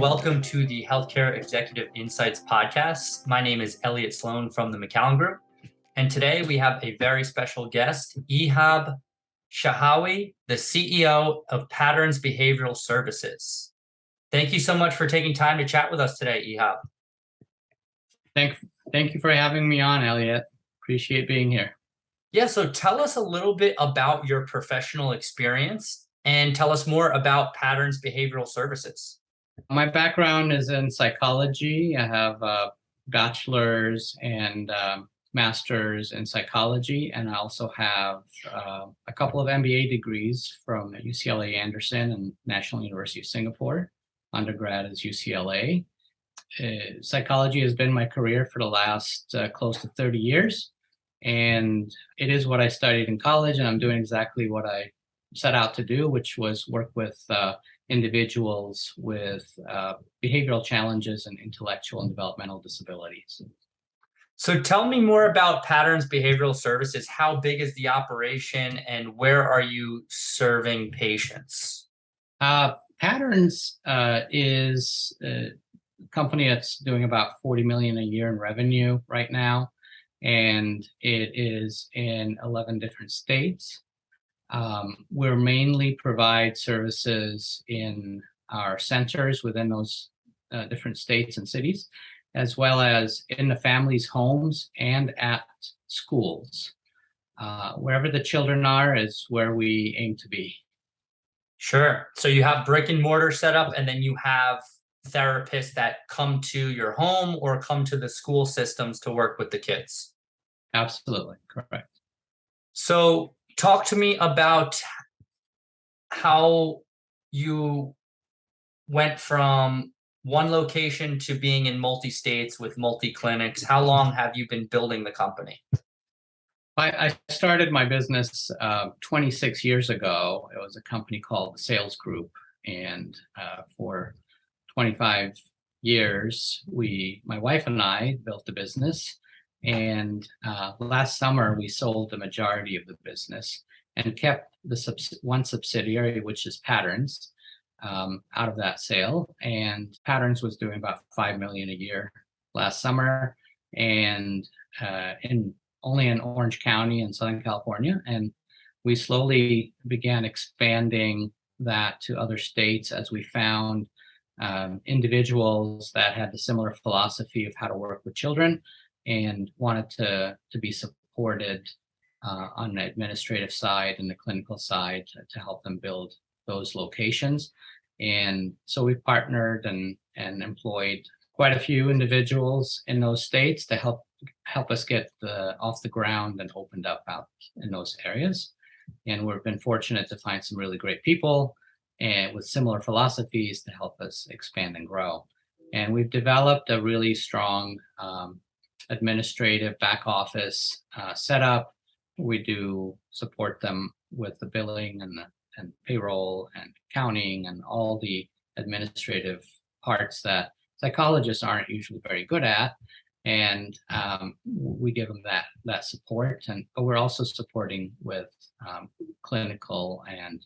welcome to the Healthcare Executive Insights podcast. My name is Elliot Sloan from the Macallan Group, and today we have a very special guest, Ihab Shahawi, the CEO of Patterns Behavioral Services. Thank you so much for taking time to chat with us today, Ihab. Thank you for having me on, Elliot. Appreciate being here. Yeah, so tell us a little bit about your professional experience and tell us more about Patterns Behavioral Services. My background is in psychology. I have a bachelor's and master's in psychology, and I also have a couple of MBA degrees from UCLA Anderson and National University of Singapore. Undergrad is UCLA. Psychology has been my career for the last close to 30 years, and it is what I studied in college, and I'm doing exactly what I set out to do, which was work with individuals with behavioral challenges and intellectual and developmental disabilities. So tell me more about Patterns Behavioral Services. How big is the operation and where are you serving patients? Patterns is a company that's doing about $40 million a year in revenue right now, and it is in 11 different states. We're mainly provide services in our centers within those different states and cities, as well as in the families' homes and at schools. Wherever the children are is where we aim to be. Sure. So you have brick and mortar set up, and then you have therapists that come to your home or come to the school systems to work with the kids. Absolutely, correct. So talk to me about how you went from one location to being in multi-states with multi-clinics. How long have you been building the company? I started my business 26 years ago. It was a company called the Sales Group, and for 25 years, my wife and I built the business. And last summer, we sold the majority of the business and kept the one subsidiary, which is Patterns, out of that sale. And Patterns was doing about $5 million a year last summer, and only in Orange County in Southern California. And we slowly began expanding that to other states as we found individuals that had a similar philosophy of how to work with children and wanted to be supported on the administrative side and the clinical side to help them build those locations. And so we partnered and employed quite a few individuals in those states to help us get off the ground and opened up out in those areas. And we've been fortunate to find some really great people and with similar philosophies to help us expand and grow. And we've developed a really strong administrative back office setup. We do support them with the billing and payroll and accounting and all the administrative parts that psychologists aren't usually very good at. And we give them that support. But we're also supporting with clinical and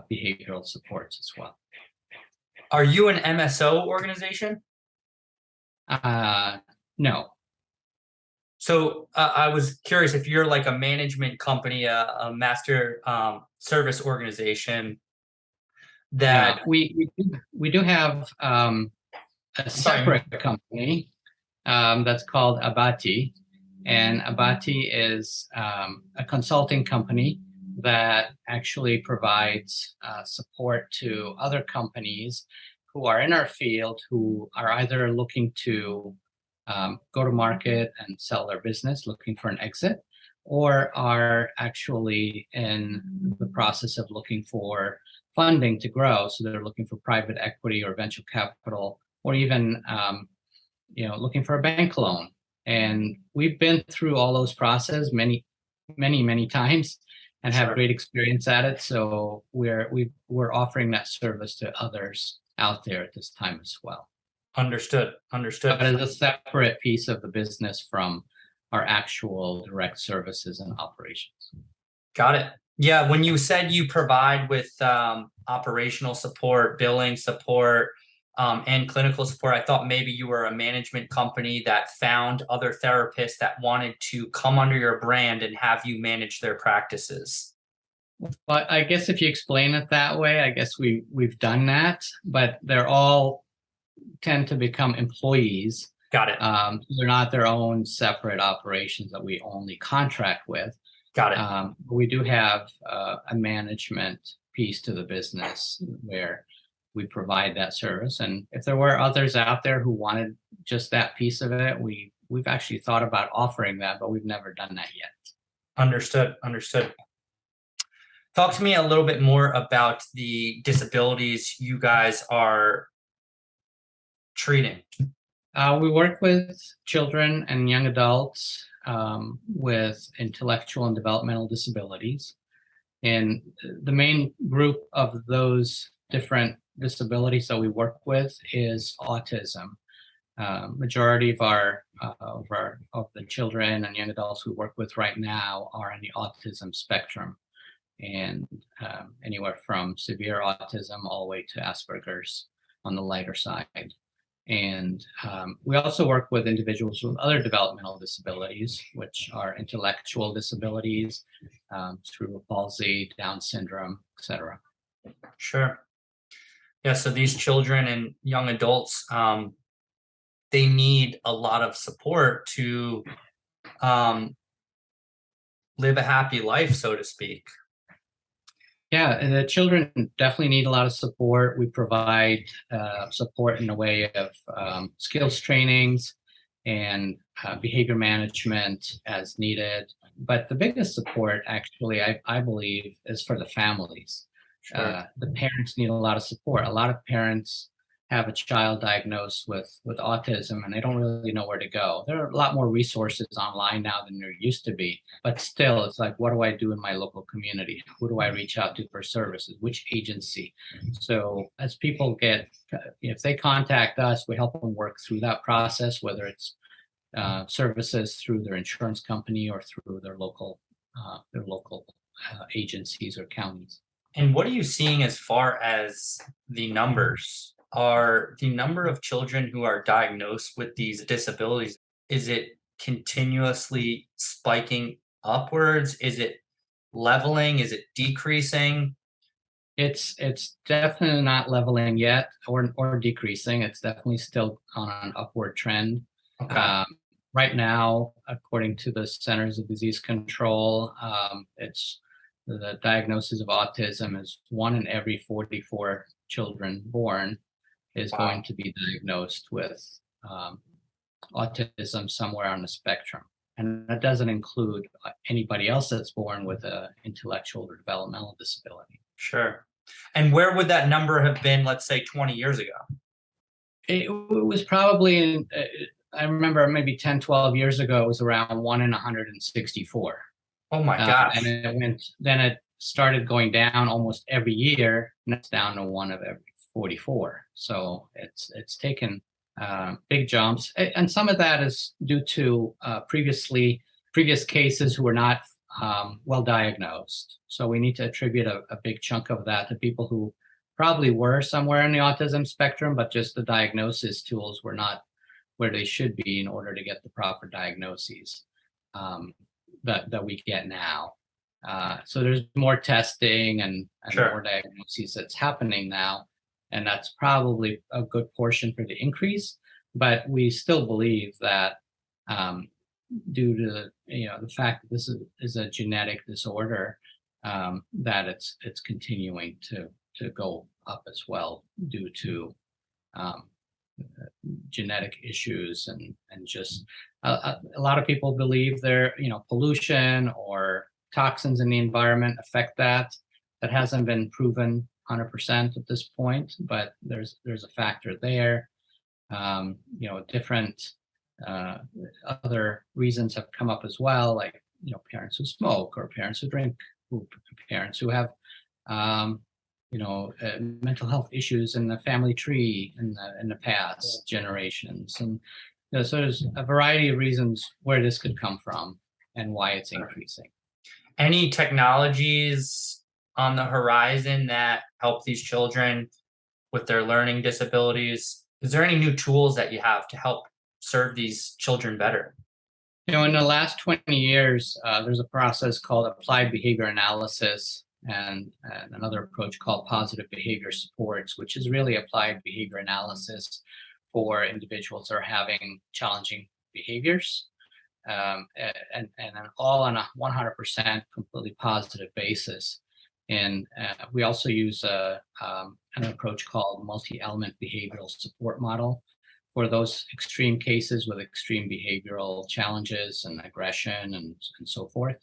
behavioral supports as well. Are you an MSO organization? No. So I was curious if you're like a management company, a master service organization. That we do have a separate company that's called Abati, and Abati is a consulting company that actually provides support to other companies who are in our field who are either looking to go to market and sell their business, looking for an exit, or are actually in the process of looking for funding to grow. So they're looking for private equity or venture capital, or even looking for a bank loan. And we've been through all those processes many times and have great experience at it. So we're offering that service to others out there at this time as well. Understood. But as a separate piece of the business from our actual direct services and operations. Got it. Yeah, when you said you provide with operational support, billing support, and clinical support. I thought maybe you were a management company that found other therapists that wanted to come under your brand and have you manage their practices. But I guess if you explain it that way, I guess we've done that, but they're all tend to become employees. Got it. They're not their own separate operations that we only contract with. Got it. We do have a management piece to the business where we provide that service. And if there were others out there who wanted just that piece of it, we've actually thought about offering that, but we've never done that yet. Understood. Understood. Talk to me a little bit more about the disabilities you guys are treating. We work with children and young adults with intellectual and developmental disabilities. And the main group of those different disabilities that we work with is autism. Majority of the children and young adults we work with right now are on the autism spectrum, and anywhere from severe autism all the way to Asperger's on the lighter side. And we also work with individuals with other developmental disabilities, which are intellectual disabilities, cerebral palsy, Down syndrome, etc. Sure. Yeah, so these children and young adults, they need a lot of support to live a happy life, so to speak. Yeah, and the children definitely need a lot of support. We provide support in the way of skills trainings and behavior management as needed. But the biggest support, actually, I believe, is for the families. Sure. The parents need a lot of support. A lot of parents have a child diagnosed with autism and they don't really know where to go. There are a lot more resources online now than there used to be, but still it's like, what do I do in my local community? Who do I reach out to for services? Which agency? So as people if they contact us, we help them work through that process, whether it's services through their insurance company or through their local agencies or counties. And what are you seeing as far as the numbers? Are the number of children who are diagnosed with these disabilities, is it continuously spiking upwards? Is it leveling? Is it decreasing? It's definitely not leveling yet or decreasing. It's definitely still on an upward trend. Okay. Right now, according to the Centers of Disease Control, it's the diagnosis of autism is 1 in every 44 children born is Wow. going to be diagnosed with autism somewhere on the spectrum. And that doesn't include anybody else that's born with an intellectual or developmental disability. Sure. And where would that number have been, let's say, 20 years ago? It was probably, I remember maybe 10, 12 years ago, it was around 1 in 164. Oh my gosh. And then it started going down almost every year, and it's down to 1 of every 44. So it's taken big jumps, and some of that is due to previous cases who were not well diagnosed. So we need to attribute a big chunk of that to people who probably were somewhere in the autism spectrum, but just the diagnosis tools were not where they should be in order to get the proper diagnoses that we get now. So there's more testing and Sure. more diagnoses that's happening now. And that's probably a good portion for the increase. But we still believe that due to the fact that this is a genetic disorder, that it's continuing to go up as well due to genetic issues and just a lot of people believe pollution or toxins in the environment affect that. That hasn't been proven 100% at this point, but there's a factor there. Different other reasons have come up as well, like parents who smoke or parents who drink, parents who have mental health issues in the family tree in the past generations, and so there's a variety of reasons where this could come from and why it's increasing. Any technologies on the horizon that help these children with their learning disabilities? Is there any new tools that you have to help serve these children better? In the last 20 years, there's a process called applied behavior analysis and another approach called positive behavior supports, which is really applied behavior analysis for individuals that are having challenging behaviors, and all on a 100% completely positive basis. And we also use an approach called multi-element behavioral support model for those extreme cases with extreme behavioral challenges and aggression and so forth.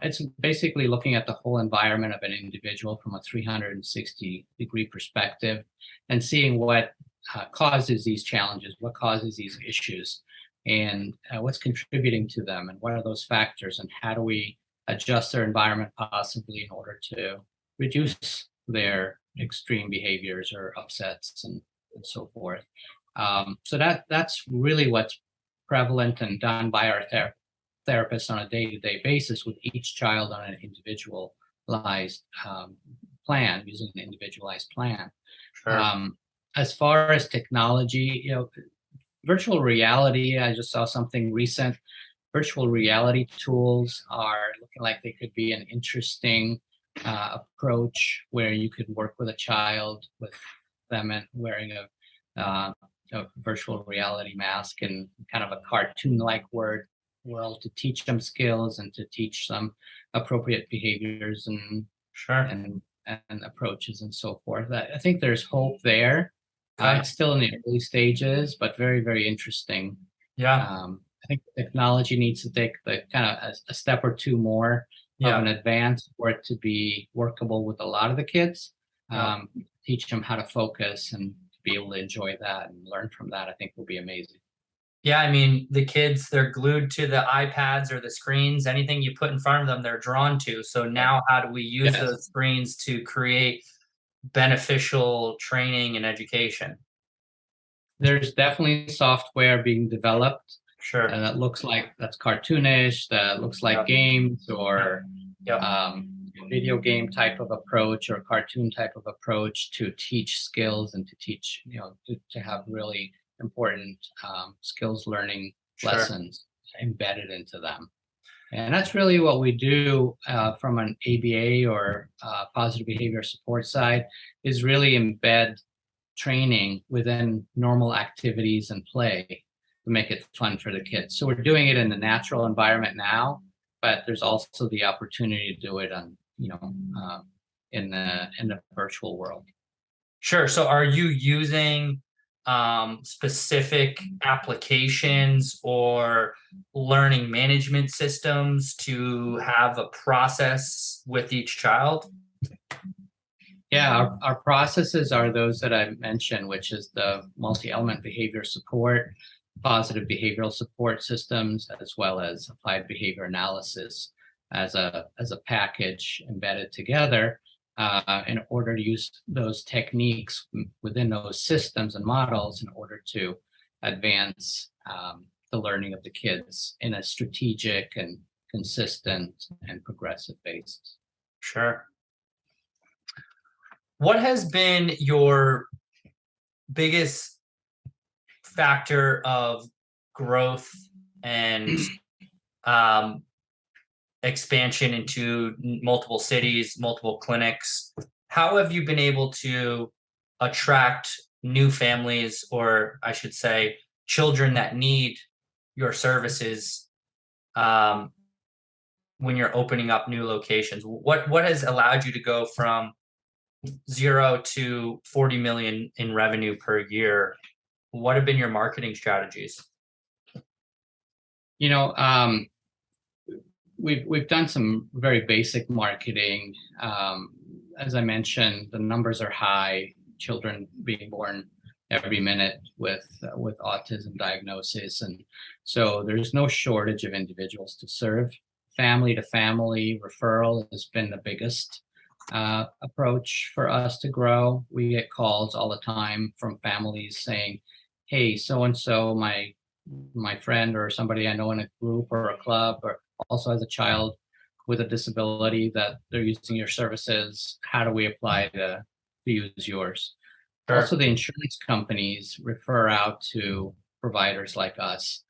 It's basically looking at the whole environment of an individual from a 360-degree perspective and seeing what causes these challenges, what causes these issues, and what's contributing to them, and what are those factors, and how do we adjust their environment possibly in order to reduce their extreme behaviors or upsets and so forth. So that's really what's prevalent and done by our therapists on a day-to-day basis with each child on an individualized plan, using an individualized plan. Sure. As far as technology, virtual reality, I just saw something recent. Virtual reality tools are looking like they could be an interesting approach where you could work with a child with them and wearing a virtual reality mask and kind of a cartoon-like world to teach them skills and to teach them appropriate behaviors and Sure. and approaches and so forth. I think there's hope there. Okay. It's still in the early stages, but very, very interesting. Yeah. I think technology needs to take the kind of a step or two more of an advance for it to be workable with a lot of the kids. Yeah. Teach them how to focus and to be able to enjoy that and learn from that, I think will be amazing. Yeah, I mean, the kids, they're glued to the iPads or the screens. Anything you put in front of them, they're drawn to. So now how do we use Yes. those screens to create beneficial training and education? There's definitely software being developed Sure. that's cartoonish, that looks like Yep. games or Yep. video game type of approach or cartoon type of approach to teach skills and to teach, to have really important skills learning Sure. lessons embedded into them. And that's really what we do from an ABA or positive behavior support side, is really embed training within normal activities and play to make it fun for the kids. So we're doing it in the natural environment now, but there's also the opportunity to do it on, in the virtual world. Sure. So are you using specific applications or learning management systems to have a process with each child? Yeah, our processes are those that I mentioned, which is the multi-element behavior support, positive behavioral support systems, as well as applied behavior analysis as a package embedded together in order to use those techniques within those systems and models in order to advance the learning of the kids in a strategic and consistent and progressive basis. Sure. What has been your biggest factor of growth and expansion into multiple cities, multiple clinics? How have you been able to attract new families, or I should say, children that need your services when you're opening up new locations? What has allowed you to go from 0 to 40 million in revenue per year? What have been your marketing strategies? We've done some very basic marketing. As I mentioned, the numbers are high. Children being born every minute with autism diagnosis, and so there's no shortage of individuals to serve. Family to family referral has been the biggest approach for us to grow. We get calls all the time from families saying, "Hey, so and so, my friend or somebody I know in a group or a club or also has a child with a disability that they're using your services. How do we apply to use yours?" Also, Sure. the insurance companies refer out to providers like us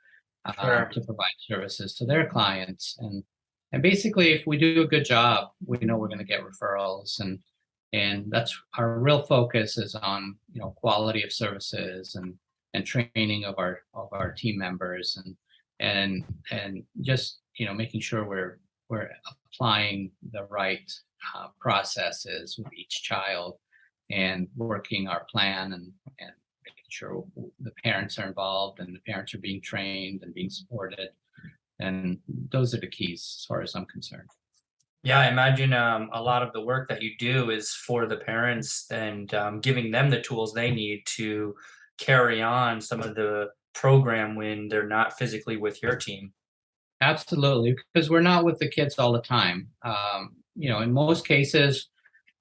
Sure. to provide services to their clients. And basically, if we do a good job, we know we're going to get referrals, and that's our real focus is on quality of services and training of our team members and just making sure we're applying the right processes with each child and working our plan and making sure the parents are involved and the parents are being trained and being supported. And those are the keys as far as I'm concerned. Yeah, I imagine a lot of the work that you do is for the parents and giving them the tools they need to carry on some of the program when they're not physically with your team. Absolutely, because we're not with the kids all the time. In most cases,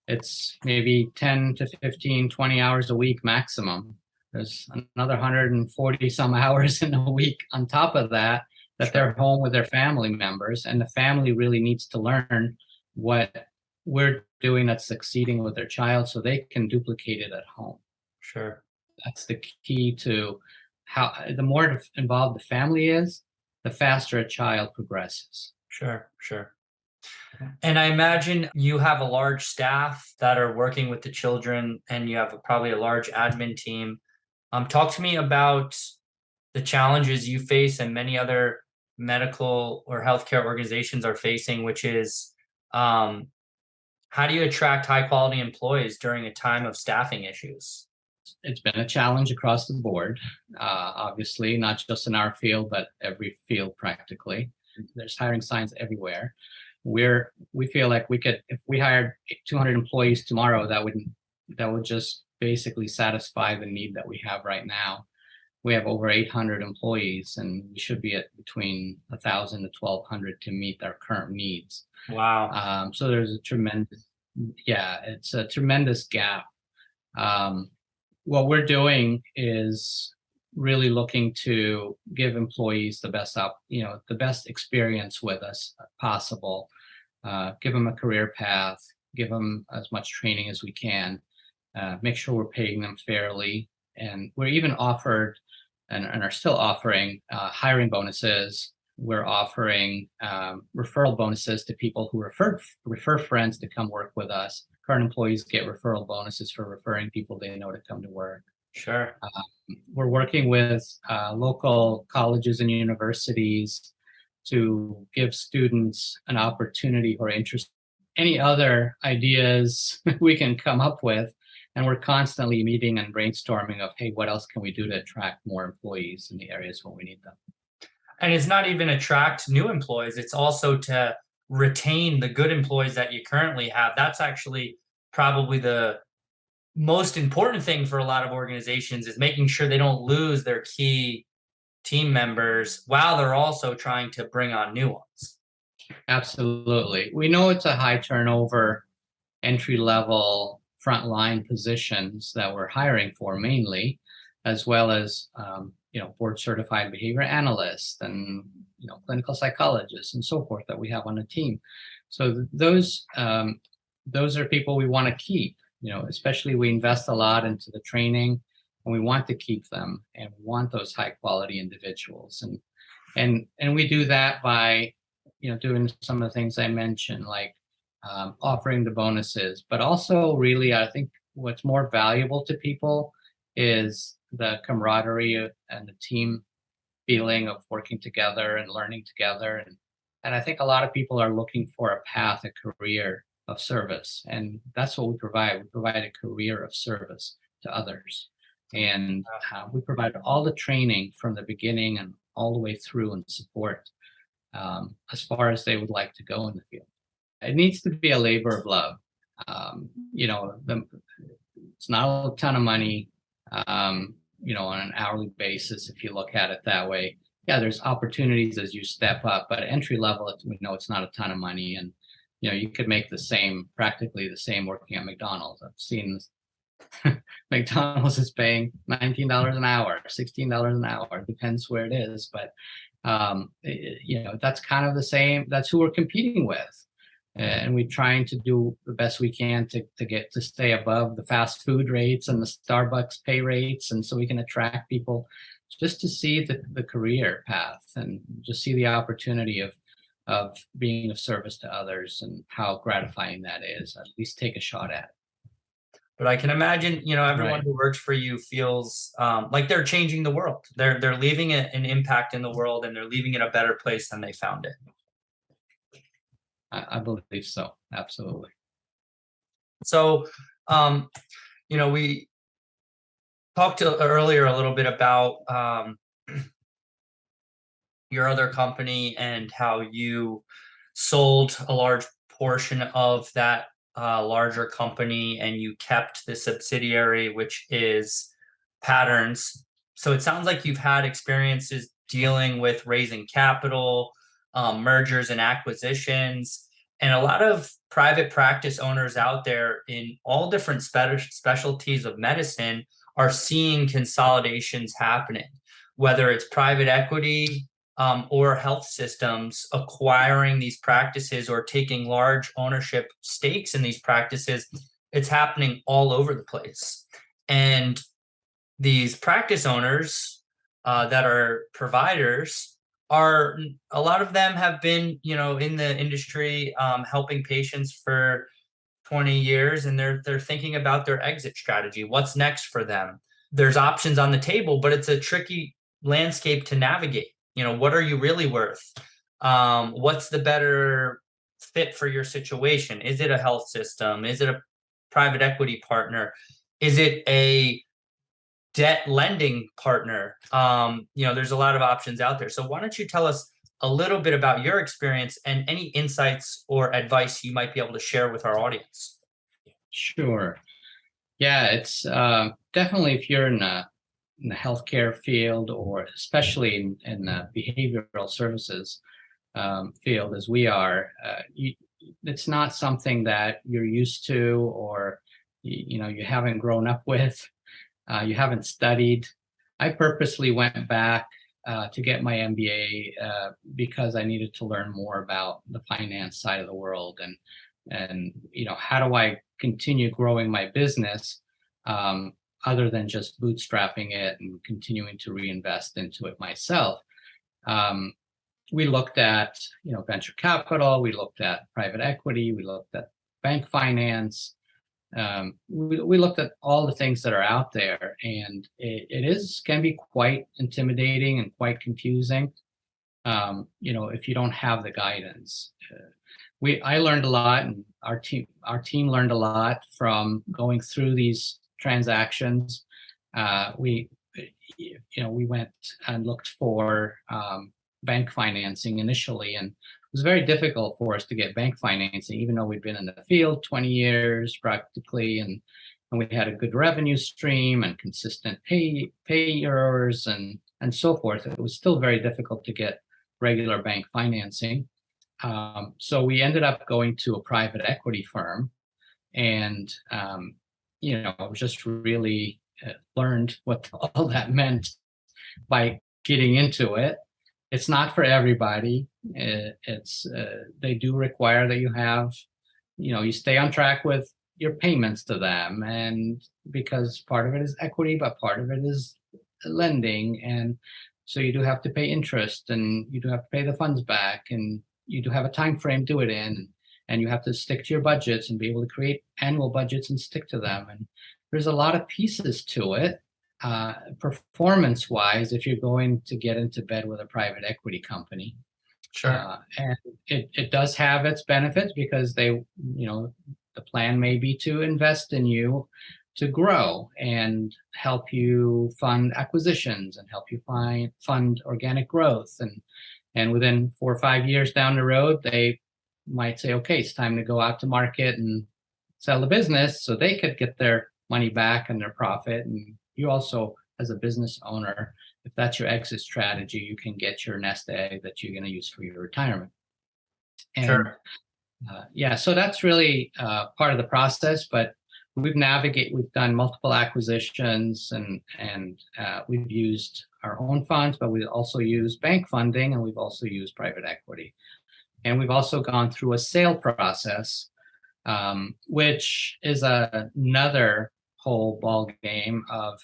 it's maybe 10 to 15, 20 hours a week maximum. There's another 140 some hours in a week on top of that they're Sure. home with their family members, and the family really needs to learn what we're doing that's succeeding with their child so they can duplicate it at home. Sure. That's the key to how the more involved the family is, the faster a child progresses. Sure. Sure. And I imagine you have a large staff that are working with the children, and you have probably a large admin team. Talk to me about the challenges you face and many other medical or healthcare organizations are facing, which is um, how do you attract high quality employees during a time of staffing issues? It's been a challenge across the board, obviously, not just in our field, but every field practically. There's hiring signs everywhere. We feel like we could, if we hired 200 employees tomorrow, that would just basically satisfy the need that we have right now. We have over 800 employees, and we should be at between 1,000 to 1,200 to meet our current needs. Wow. So there's it's a tremendous gap. Um, what we're doing is really looking to give employees the best experience with us possible. Give them a career path, give them as much training as we can, make sure we're paying them fairly, and we're even offered and are still offering hiring bonuses. We're offering referral bonuses to people who refer friends to come work with us. Current employees get referral bonuses for referring people they know to come to work. Sure. We're working with local colleges and universities to give students an opportunity or interest, any other ideas we can come up with. And we're constantly meeting and brainstorming of, hey, what else can we do to attract more employees in the areas where we need them? And it's not even attract new employees, it's also to retain the good employees that you currently have. That's actually probably the most important thing for a lot of organizations is making sure they don't lose their key team members while they're also trying to bring on new ones. Absolutely. We know it's a high turnover, entry level, frontline positions that we're hiring for mainly, as well as board certified behavior analysts and clinical psychologists and so forth that we have on the team. So those are people we want to keep. Especially we invest a lot into the training, and we want to keep them, and we want those high quality individuals, and we do that by doing some of the things I mentioned, like offering the bonuses, but also really I think what's more valuable to people is the camaraderie and the team feeling of working together and learning together, and I think a lot of people are looking for a path, a career of service, and that's what we provide. We provide a career of service to others, and we provide all the training from the beginning and all the way through and support as far as they would like to go in the field. It needs to be a labor of love. It's not a ton of money, on an hourly basis if you look at it that way. Yeah, there's opportunities as you step up, but entry level, we know it's not a ton of money, and you could make practically the same working at McDonald's. I've seen McDonald's is paying $19 an hour, $16 an hour, depends where it is, but that's kind of the same. That's who we're competing with. and we're trying to do the best we can to get to stay above the fast food rates and the Starbucks pay rates, and so we can attract people just to see the career path and just see the opportunity of being of service to others and how gratifying that is. At least take a shot at it. But I can imagine, everyone Right. who works for you feels like they're changing the world. They're leaving an impact in the world, and they're leaving it a better place than they found it. I believe so. Absolutely. So, we talked earlier a little bit about your other company and how you sold a large portion of that larger company, and you kept the subsidiary, which is Patterns. So it sounds like you've had experiences dealing with raising capital, mergers and acquisitions, and a lot of private practice owners out there in all different specialties of medicine are seeing consolidations happening, whether it's private equity or health systems acquiring these practices or taking large ownership stakes in these practices. It's happening all over the place. And these practice owners that are providers are, a lot of them have been, in the industry helping patients for 20 years, and they're thinking about their exit strategy. What's next for them? There's options on the table, but it's a tricky landscape to navigate. What are you really worth? What's the better fit for your situation? Is it a health system? Is it a private equity partner? Is it a debt lending partner? There's a lot of options out there. So why don't you tell us a little bit about your experience and any insights or advice you might be able to share with our audience? Sure. Yeah, it's definitely if you're in the healthcare field, or especially in the behavioral services field, as we are, it's not something that you're used to, or you haven't grown up with, you haven't studied. I purposely went back to get my MBA because I needed to learn more about the finance side of the world, and how do I continue growing my business other than just bootstrapping it and continuing to reinvest into it myself. We looked at venture capital, we looked at private equity, we looked at bank finance. We looked at all the things that are out there, and it can be quite intimidating and quite confusing. If you don't have the guidance. I learned a lot, and our team learned a lot from going through these transactions. We went and looked for bank financing initially, and it was very difficult for us to get bank financing, even though we'd been in the field 20 years practically, and we had a good revenue stream and consistent payers and so forth. It was still very difficult to get regular bank financing. So we ended up going to a private equity firm, and just really learned what all that meant by getting into it. It's not for everybody. They do require that you have, you stay on track with your payments to them, and because part of it is equity, but part of it is lending, and so you do have to pay interest, and you do have to pay the funds back, and you do have a time frame to it in, and you have to stick to your budgets and be able to create annual budgets and stick to them. And there's a lot of pieces to it, performance wise, if you're going to get into bed with a private equity company. Sure. And it does have its benefits, because the plan may be to invest in you to grow and help you fund acquisitions and help you fund organic growth. And within 4 or 5 years down the road, they might say, okay, it's time to go out to market and sell the business, so they could get their money back and their profit. And you also, as a business owner, if that's your exit strategy, you can get your nest egg that you're going to use for your retirement. And Sure. so that's really part of the process. But we've done multiple acquisitions, and we've used our own funds, but we also use bank funding, and we've also used private equity. And we've also gone through a sale process, which is another whole ball game of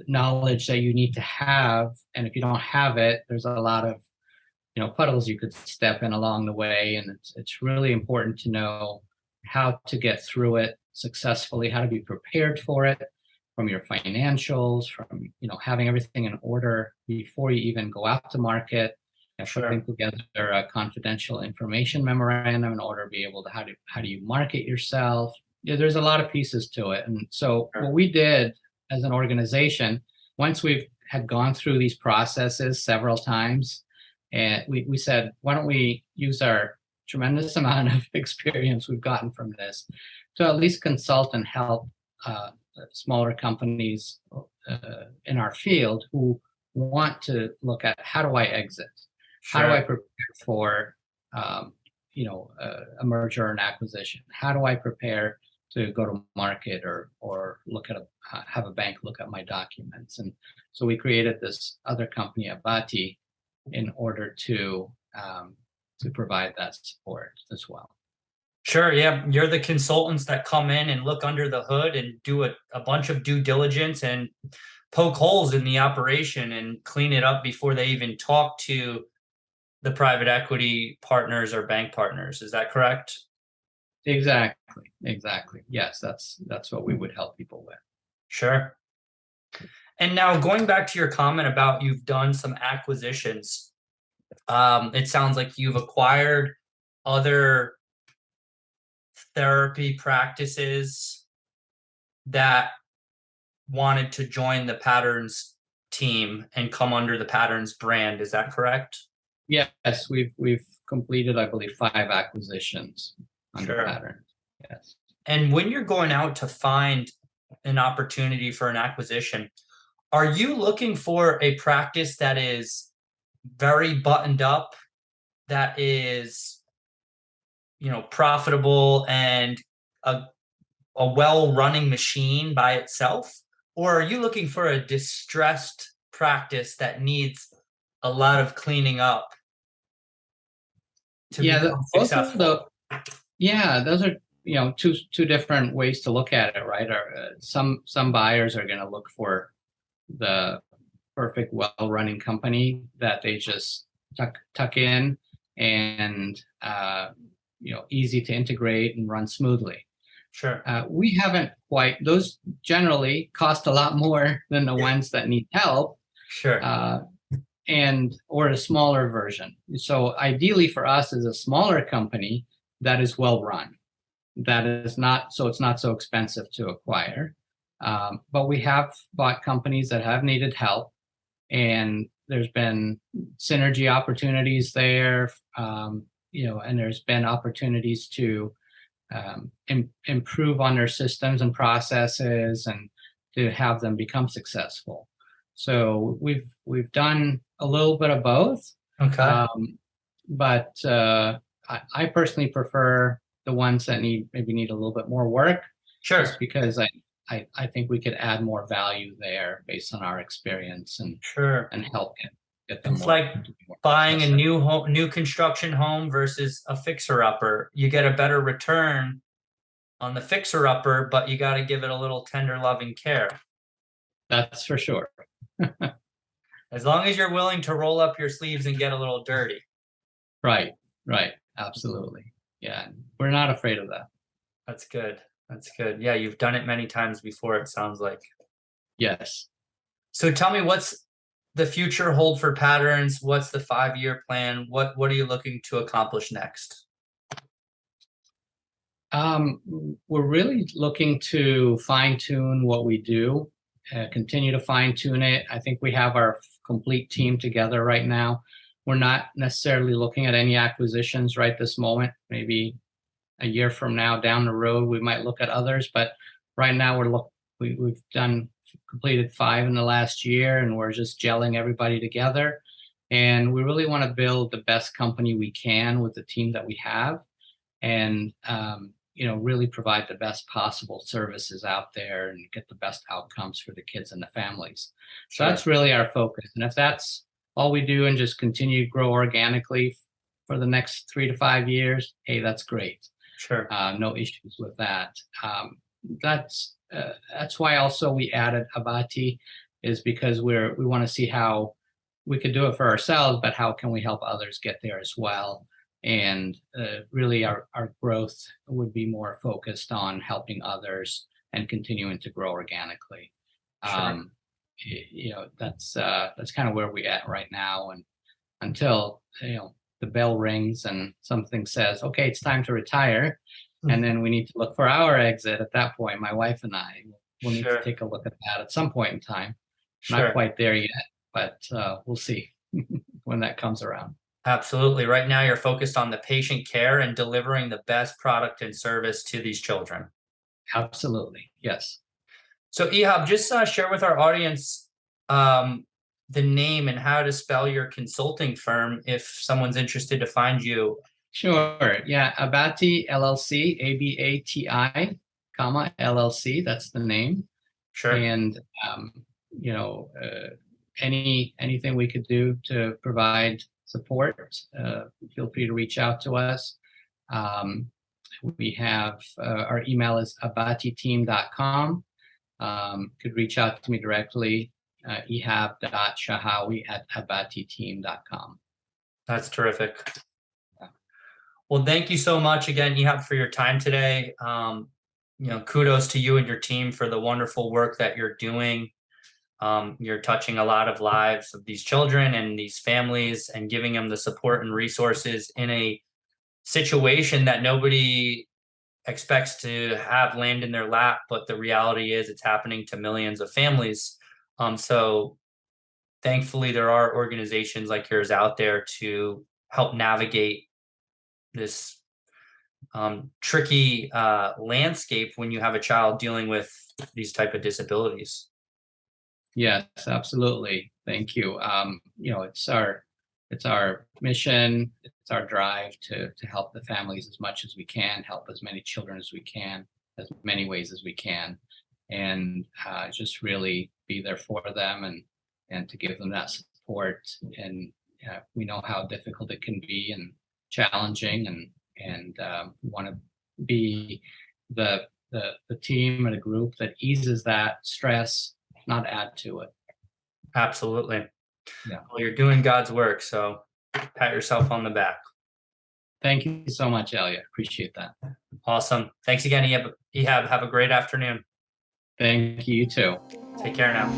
knowledge that you need to have. And if you don't have it, there's a lot of puddles you could step in along the way. And it's really important to know how to get through it successfully, how to be prepared for it, from your financials, from having everything in order before you even go out to market, and putting together a confidential information memorandum in order to be able to how do you market yourself. There's a lot of pieces to it. And so what we did as an organization, once we've had gone through these processes several times, and we said, why don't we use our tremendous amount of experience we've gotten from this to at least consult and help smaller companies in our field who want to look at, how do I exit? How do I prepare for a merger or an acquisition? How do I prepare to go to market or look at have a bank look at my documents? And so we created this other company, Abati, in order to provide that support as well. Sure. Yeah. You're the consultants that come in and look under the hood and do a bunch of due diligence and poke holes in the operation and clean it up before they even talk to the private equity partners or bank partners. Is that correct? Exactly. Yes, that's what we would help people with. Sure. And now going back to your comment about you've done some acquisitions, it sounds like you've acquired other therapy practices that wanted to join the Patterns team and come under the Patterns brand. Is that correct? Yes, we've completed, I believe, 5 acquisitions under Patterns. Yes. And when you're going out to find an opportunity for an acquisition, are you looking for a practice that is very buttoned up, that is, profitable and a well-running machine by itself? Or are you looking for a distressed practice that needs a lot of cleaning up to become successful? Those are two different ways to look at it, right? Some buyers are going to look for the perfect, well-running company that they just tuck in and easy to integrate and run smoothly. Sure. We haven't quite. Those generally cost a lot more than the ones that need help. Sure. Or a smaller version. So ideally for us is a smaller company that is well run, that is not it's not so expensive to acquire. But we have bought companies that have needed help, and there's been synergy opportunities there, and there's been opportunities to improve on their systems and processes and to have them become successful. So we've done a little bit of both. Okay. But I personally prefer the ones that maybe need a little bit more work. Sure. Just because I think we could add more value there based on our experience and help get them. It's like buying a new construction home versus a fixer-upper. You get a better return on the fixer-upper, but you got to give it a little tender, loving care. That's for sure. As long as you're willing to roll up your sleeves and get a little dirty. Right. Absolutely. Yeah. We're not afraid of that. That's good. Yeah, you've done it many times before, it sounds like. Yes. So tell me, what's the future hold for Patterns? What's the 5-year plan? What are you looking to accomplish next? We're really looking to fine-tune what we do, continue to fine-tune it. I think we have our complete team together right now. We're not necessarily looking at any acquisitions right this moment. Maybe a year from now down the road, we might look at others. But right now, we've completed 5 in the last year, and we're just gelling everybody together. And we really want to build the best company we can with the team that we have, and really provide the best possible services out there and get the best outcomes for the kids and the families. So that's really our focus. And if that's all we do and just continue to grow organically, for the next 3 to 5 years, hey, that's great. Sure. No issues with that. That's why also we added Abati, is because we want to see how we could do it for ourselves, but how can we help others get there as well? And really, our growth would be more focused on helping others and continuing to grow organically. Sure. That's kind of where we're at right now, and until the bell rings and something says, okay, it's time to retire, and then we need to look for our exit. At that point, my wife and I will need to Sure. take a look at that at some point in time. Not Sure. quite there yet, but we'll see when that comes around. Absolutely. Right now, you're focused on the patient care and delivering the best product and service to these children. Absolutely. Yes. So, Ihab, just share with our audience the name and how to spell your consulting firm if someone's interested to find you. Sure. Yeah. Abati LLC, ABATI, comma LLC. That's the name. Sure. And anything we could do to provide support, feel free to reach out to us. We have our email is abatiteam.com. Could reach out to me directly, ihab.shahawi@abatiteam.com. That's terrific. Well, thank you so much again, Ihab, for your time today. Kudos to you and your team for the wonderful work that you're doing. You're touching a lot of lives of these children and these families and giving them the support and resources in a situation that nobody expects to have land in their lap, but the reality is it's happening to millions of families. So thankfully there are organizations like yours out there to help navigate this tricky landscape when you have a child dealing with these type of disabilities. Yes, absolutely. Thank you. It's our mission. It's our drive to help the families as much as we can, help as many children as we can, as many ways as we can, and just really be there for them and to give them that support. And we know how difficult it can be and challenging, and we want to be the team and a group that eases that stress, not add to it. Absolutely. Yeah. Well, you're doing God's work, so pat yourself on the back. Thank you so much, Elliot. Appreciate that. Awesome. Thanks again, Ihab. Have a great afternoon. Thank you, you too. Take care now.